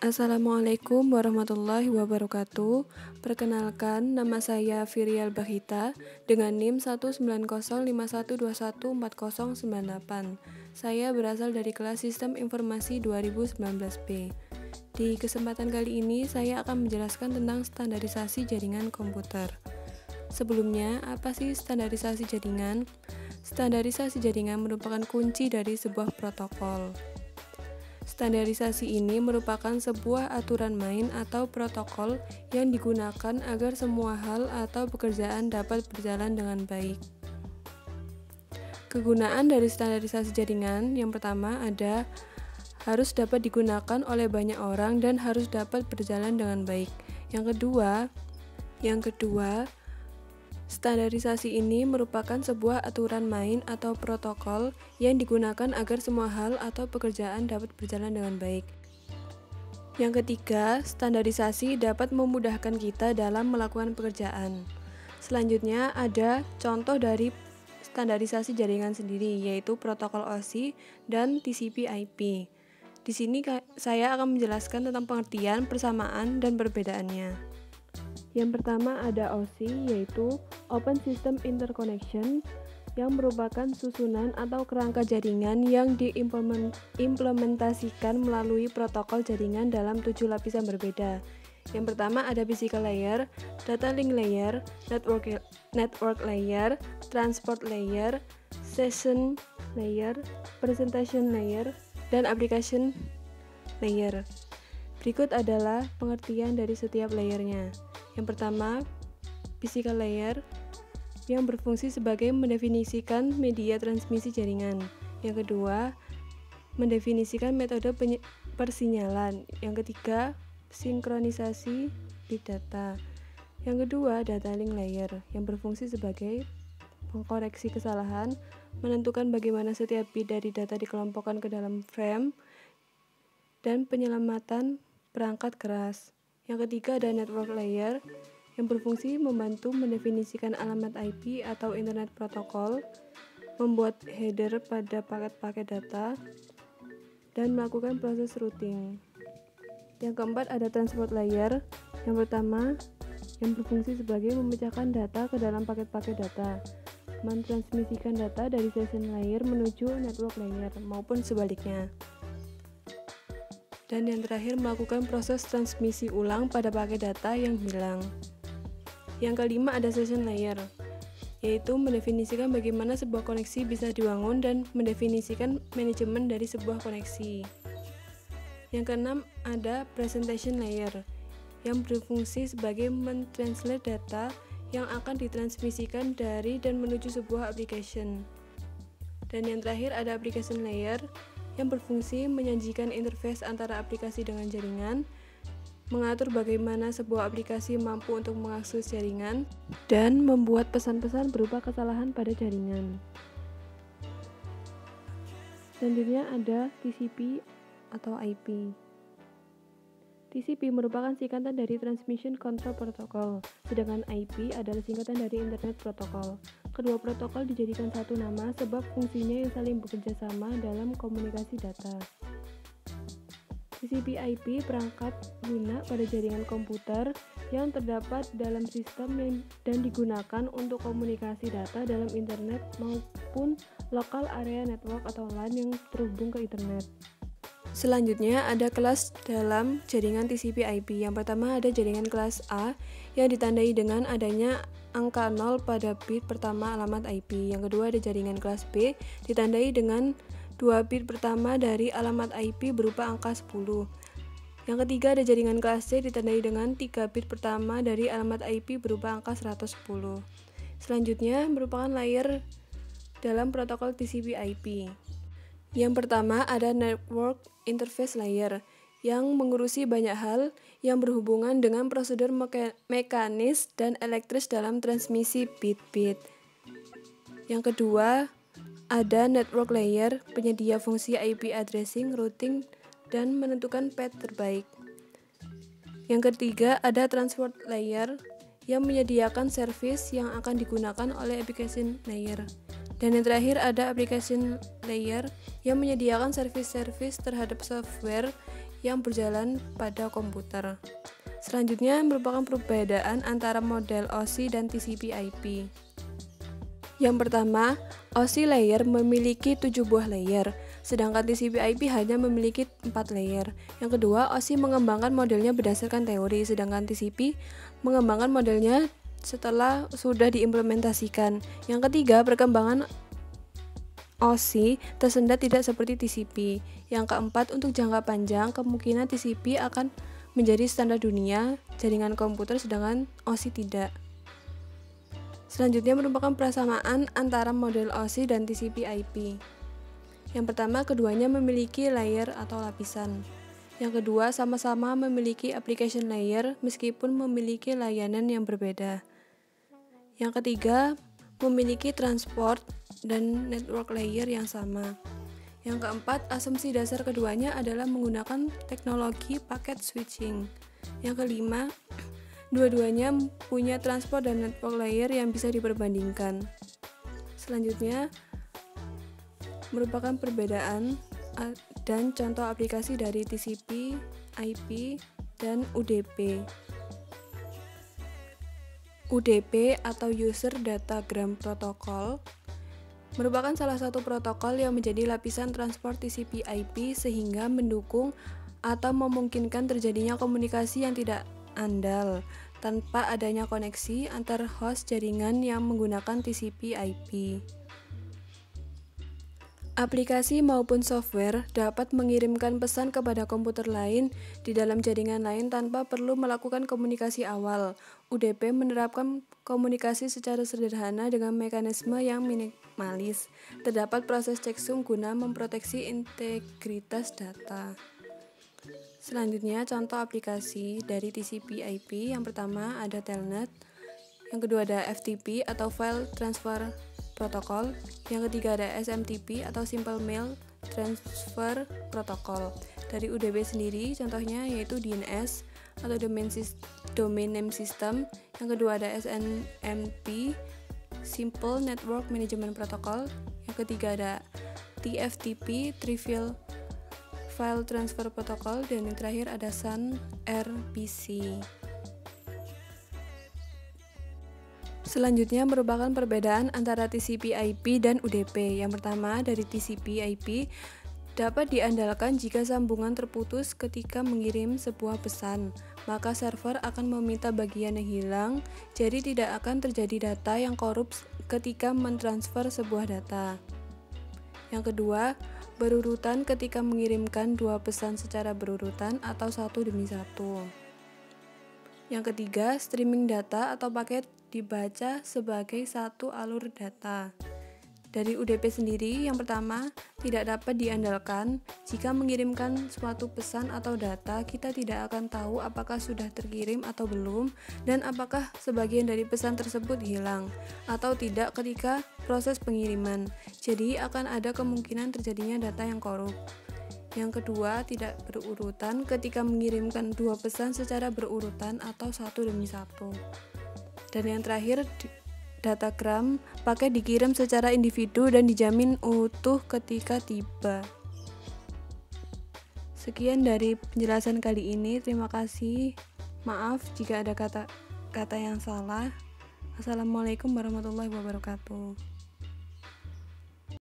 Assalamualaikum warahmatullahi wabarakatuh. Perkenalkan, nama saya Virial Bahita dengan NIM 19051214098. Saya berasal dari kelas Sistem Informasi 2019B. Di kesempatan kali ini, saya akan menjelaskan tentang standarisasi jaringan komputer. Sebelumnya, apa sih standarisasi jaringan? Standarisasi jaringan merupakan kunci dari sebuah protokol. Standarisasi ini merupakan sebuah aturan main atau protokol yang digunakan agar semua hal atau pekerjaan dapat berjalan dengan baik. Kegunaan dari standarisasi jaringan yang pertama ada harus dapat digunakan oleh banyak orang dan harus dapat berjalan dengan baik. Yang kedua, standarisasi ini merupakan sebuah aturan main atau protokol yang digunakan agar semua hal atau pekerjaan dapat berjalan dengan baik. Yang ketiga, standarisasi dapat memudahkan kita dalam melakukan pekerjaan. Selanjutnya ada contoh dari standarisasi jaringan sendiri, yaitu protokol OSI dan TCP/IP. Di sini saya akan menjelaskan tentang pengertian, persamaan, dan perbedaannya. Yang pertama ada OSI, yaitu Open System Interconnection, yang merupakan susunan atau kerangka jaringan yang diimplementasikan melalui protokol jaringan dalam 7 lapisan berbeda. Yang pertama ada physical layer, data link layer, network layer, transport layer, session layer, presentation layer, dan application layer. Berikut adalah pengertian dari setiap layernya. Yang pertama, physical layer yang berfungsi sebagai mendefinisikan media transmisi jaringan. Yang kedua, mendefinisikan metode persinyalan. Yang ketiga, sinkronisasi bit data. Yang kedua, data link layer yang berfungsi sebagai mengkoreksi kesalahan, menentukan bagaimana setiap bit dari data dikelompokkan ke dalam frame, dan penyelamatan perangkat keras. Yang ketiga ada network layer yang berfungsi membantu mendefinisikan alamat IP atau Internet Protocol, membuat header pada paket-paket data, dan melakukan proses routing. Yang keempat ada transport layer. Yang pertama yang berfungsi sebagai memecahkan data ke dalam paket-paket data, mentransmisikan data dari session layer menuju network layer maupun sebaliknya. Dan yang terakhir melakukan proses transmisi ulang pada paket data yang hilang. Yang kelima ada session layer, yaitu mendefinisikan bagaimana sebuah koneksi bisa dibangun dan mendefinisikan manajemen dari sebuah koneksi. Yang keenam ada presentation layer, yang berfungsi sebagai mentranslate data yang akan ditransmisikan dari dan menuju sebuah application. Dan yang terakhir ada application layer, yang berfungsi menyajikan interface antara aplikasi dengan jaringan, mengatur bagaimana sebuah aplikasi mampu untuk mengakses jaringan, dan membuat pesan-pesan berupa kesalahan pada jaringan. Selanjutnya ada TCP atau IP. TCP merupakan singkatan dari Transmission Control Protocol, sedangkan IP adalah singkatan dari Internet Protocol. Kedua protokol dijadikan satu nama sebab fungsinya yang saling bekerja sama dalam komunikasi data. TCP/IP perangkat guna pada jaringan komputer yang terdapat dalam sistem dan digunakan untuk komunikasi data dalam internet maupun lokal area network atau LAN yang terhubung ke internet. Selanjutnya ada kelas dalam jaringan TCP/IP. Yang pertama ada jaringan kelas A yang ditandai dengan adanya angka 0 pada bit pertama alamat IP. Yang kedua ada jaringan kelas B ditandai dengan 2 bit pertama dari alamat IP berupa angka 10. Yang ketiga ada jaringan kelas C ditandai dengan 3 bit pertama dari alamat IP berupa angka 110. Selanjutnya merupakan layer dalam protokol TCP/IP. Yang pertama ada network interface layer yang mengurusi banyak hal yang berhubungan dengan prosedur mekanis dan elektris dalam transmisi bit-bit. Yang kedua ada network layer, penyedia fungsi IP addressing, routing, dan menentukan path terbaik. Yang ketiga ada transport layer yang menyediakan service yang akan digunakan oleh application layer. Dan yang terakhir ada application layer yang menyediakan service-service terhadap software yang berjalan pada komputer. Selanjutnya merupakan perbedaan antara model OSI dan TCP/IP. Yang pertama, OSI layer memiliki 7 buah layer, sedangkan TCP/IP hanya memiliki 4 layer. Yang kedua, OSI mengembangkan modelnya berdasarkan teori, sedangkan TCP mengembangkan modelnya setelah sudah diimplementasikan. Yang ketiga, perkembangan OSI tersendat tidak seperti TCP. Yang keempat, untuk jangka panjang, kemungkinan TCP akan menjadi standar dunia jaringan komputer, sedangkan OSI tidak. Selanjutnya merupakan persamaan antara model OSI dan TCP/IP. Yang pertama, keduanya memiliki layer atau lapisan. Yang kedua, sama-sama memiliki application layer meskipun memiliki layanan yang berbeda. Yang ketiga, memiliki transport dan network layer yang sama. Yang keempat, asumsi dasar keduanya adalah menggunakan teknologi packet switching. Yang kelima, dua-duanya punya transport dan network layer yang bisa diperbandingkan. Selanjutnya, merupakan perbedaan dan contoh aplikasi dari TCP, IP, dan UDP. UDP atau User Datagram Protocol merupakan salah satu protokol yang menjadi lapisan transport TCP/IP sehingga mendukung atau memungkinkan terjadinya komunikasi yang tidak andal tanpa adanya koneksi antar host jaringan yang menggunakan TCP/IP. Aplikasi maupun software dapat mengirimkan pesan kepada komputer lain di dalam jaringan lain tanpa perlu melakukan komunikasi awal. UDP menerapkan komunikasi secara sederhana dengan mekanisme yang minimalis. Terdapat proses checksum guna memproteksi integritas data. Selanjutnya, contoh aplikasi dari TCP/IP. Yang pertama ada Telnet, yang kedua ada FTP atau File Transfer Protocol, yang ketiga ada SMTP atau Simple Mail Transfer Protocol. Dari UDP sendiri contohnya yaitu DNS atau Domain Name System, yang kedua ada SNMP Simple Network Management Protocol, yang ketiga ada TFTP Trivial File Transfer Protocol, dan yang terakhir ada SUN RPC. Selanjutnya merupakan perbedaan antara TCP/IP dan UDP. Yang pertama, dari TCP/IP dapat diandalkan jika sambungan terputus ketika mengirim sebuah pesan, maka server akan meminta bagian yang hilang, jadi tidak akan terjadi data yang korup ketika mentransfer sebuah data. Yang kedua, berurutan ketika mengirimkan dua pesan secara berurutan atau satu demi satu. Yang ketiga, streaming data atau paket dibaca sebagai satu alur data. Dari UDP sendiri, yang pertama, tidak dapat diandalkan. Jika mengirimkan suatu pesan atau data, kita tidak akan tahu apakah sudah terkirim atau belum, dan apakah sebagian dari pesan tersebut hilang atau tidak ketika proses pengiriman. Jadi, akan ada kemungkinan terjadinya data yang korup. Yang kedua, tidak berurutan ketika mengirimkan dua pesan secara berurutan atau satu demi satu. Dan yang terakhir, datagram paket dikirim secara individu dan dijamin utuh ketika tiba. Sekian dari penjelasan kali ini. Terima kasih. Maaf jika ada kata-kata yang salah. Assalamualaikum warahmatullahi wabarakatuh.